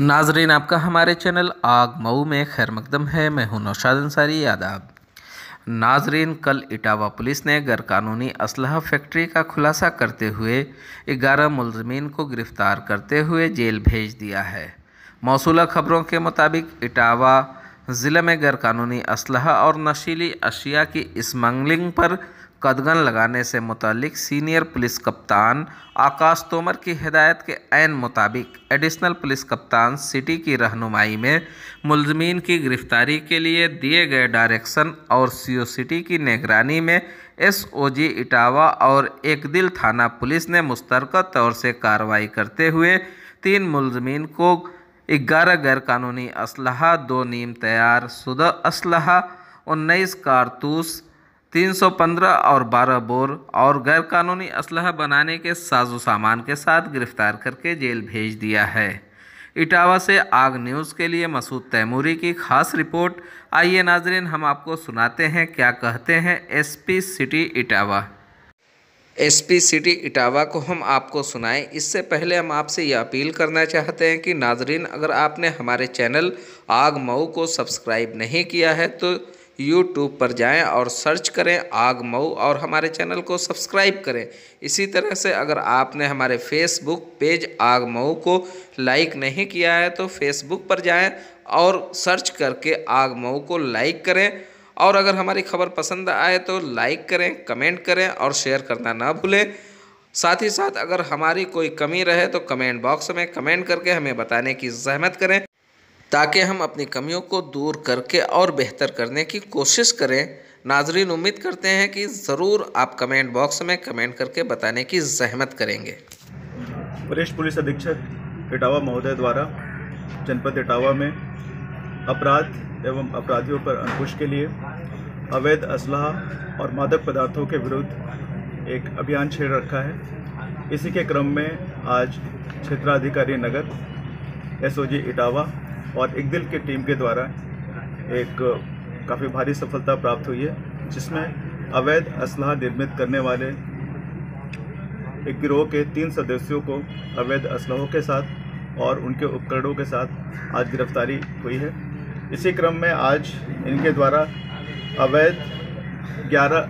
नाजरीन, आपका हमारे चैनल आग मऊ में खैर मकदम है। मैं हूं नौशाद अंसारी। आदाब नाजरीन, कल इटावा पुलिस ने गैरकानूनी असलहा फैक्ट्री का खुलासा करते हुए 11 मुलजमीन को गिरफ्तार करते हुए जेल भेज दिया है। मौसूला खबरों के मुताबिक इटावा ज़िले में गैरकानूनी असलहा और नशीली अशिया की स्मगलिंग पर कदगन लगाने से मुतल्लिक सीनियर पुलिस कप्तान आकाश तोमर की हिदायत के ऐन मुताबिक एडिशनल पुलिस कप्तान सिटी की रहनुमाई में मुलजमीन की गिरफ्तारी के लिए दिए गए डायरेक्शन और सीओ सिटी की निगरानी में एसओजी इटावा और एकदिल थाना पुलिस ने मुश्तरका तौर से कार्रवाई करते हुए 3 मुलजमीन को 11 गैरकानूनी असलहा, 2 नीम तैयार शुदा असलहा, 19 कारतूस, 315 और 12 बोर और गैरकानूनी असलहा बनाने के साजो सामान के साथ गिरफ्तार करके जेल भेज दिया है। इटावा से आग न्यूज़ के लिए मसूद तैमूरी की खास रिपोर्ट। आइए नाजरीन, हम आपको सुनाते हैं क्या कहते हैं SP city Etawah. SP city Etawah को हम आपको सुनाएं, इससे पहले हम आपसे यह अपील करना चाहते हैं कि नाजरीन, अगर आपने हमारे चैनल आग मऊ को सब्सक्राइब नहीं किया है तो यूट्यूब पर जाएं और सर्च करें आग मऊ और हमारे चैनल को सब्सक्राइब करें। इसी तरह से अगर आपने हमारे फेसबुक पेज आग मऊ को लाइक नहीं किया है तो फेसबुक पर जाएं और सर्च करके आग मऊ को लाइक करें। और अगर हमारी खबर पसंद आए तो लाइक करें, कमेंट करें और शेयर करना ना भूलें। साथ ही साथ अगर हमारी कोई कमी रहे तो कमेंट बॉक्स में कमेंट करके हमें बताने की ज़हमत करें, ताकि हम अपनी कमियों को दूर करके और बेहतर करने की कोशिश करें। नाजरीन, उम्मीद करते हैं कि ज़रूर आप कमेंट बॉक्स में कमेंट करके बताने की ज़हमत करेंगे। वरिष्ठ पुलिस अधीक्षक इटावा महोदय द्वारा जनपद इटावा में अपराध एवं अपराधियों पर अंकुश के लिए अवैध असलहा और मादक पदार्थों के विरुद्ध एक अभियान छेड़ रखा है। इसी के क्रम में आज क्षेत्राधिकारी नगर एसओजी इटावा और एकदिल की टीम के द्वारा एक काफ़ी भारी सफलता प्राप्त हुई है, जिसमें अवैध असलहा निर्मित करने वाले एक गिरोह के 3 सदस्यों को अवैध असलहों के साथ और उनके उपकरणों के साथ आज गिरफ्तारी हुई है। इसी क्रम में आज इनके द्वारा अवैध 11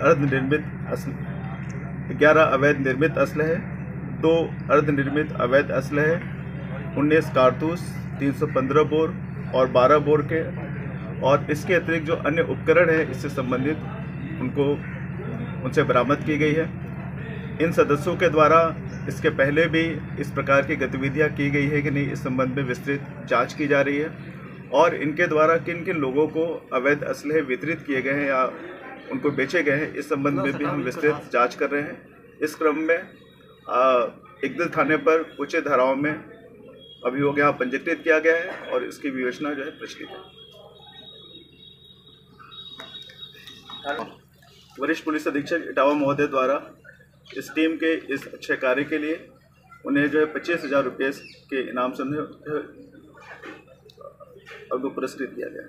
अवैध निर्मित असलहे, 2 अर्धनिर्मित अवैध असलहे, 19 कारतूस, 315 बोर और 12 बोर के और इसके अतिरिक्त जो अन्य उपकरण हैं इससे संबंधित उनसे बरामद की गई है। इन सदस्यों के द्वारा इसके पहले भी इस प्रकार की गतिविधियां की गई है कि नहीं, इस संबंध में विस्तृत जांच की जा रही है और इनके द्वारा किन किन लोगों को अवैध असलहे वितरित किए गए हैं या उनको बेचे गए हैं, इस संबंध में भी हम विस्तृत जाँच कर रहे हैं। इस क्रम में एकदिल थाने पर कुछ धाराओं में अभियोग यहाँ पंजीकृत किया गया है और इसकी विवेचना जो है प्रचलित है। वरिष्ठ पुलिस अधीक्षक इटावा महोदय द्वारा इस टीम के इस अच्छे कार्य के लिए उन्हें जो है 25,000 रुपये के इनाम से उन्हें पुरस्कृत किया गया है।